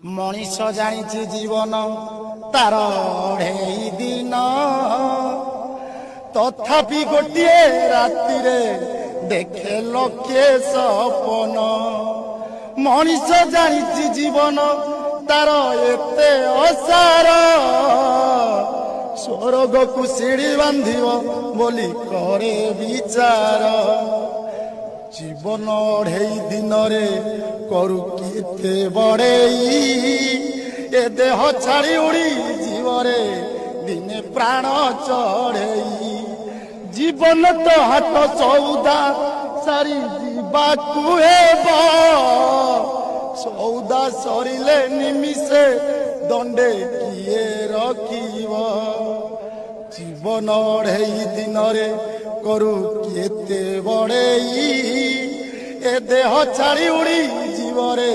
ମଣିଷ ଜାଣିଛି ଜୀବନ ତାର ଅଢ଼େଇ ଦିନ, ତଥାପି ଗୋଟିଏ ରାତିରେ ଦେଖେ ଲକ୍ଷେ ସପନ। ମଣିଷ ଜାଣିଛି ଜୀବନ ତାର ଏତେ ଅସାର, ସ୍ୱର୍ଗକୁ ସିଡ଼ି ବାନ୍ଧିବ ବୋଲି କରେ ବିଚାର। ଜୀବନ ଅଢ଼େଇ ଦିନରେ କରୁ କେତେ ବଢ଼େଇ, ଏ ଦେହ ଛାଡ଼ି ଉଡ଼ି ଜୀବରେ ଦିନେ ପ୍ରାଣ ଚଢ଼େଇ। ଜୀବନ ତ ହାଟ ସଉଦା ସାରି ଯିବାକୁ ହେବ, ସଉଦା ସରିଲେ ନିମିଷେ ଦଣ୍ଡେ କିଏ ରଖିବ। ଜୀବନ ଅଢ଼େଇ ଦିନରେ କରୁ କେତେ ବଢ଼େଇ, ଏ ଦେହ ଛାଡ଼ି ଉଡ଼ି ଜୀବରେ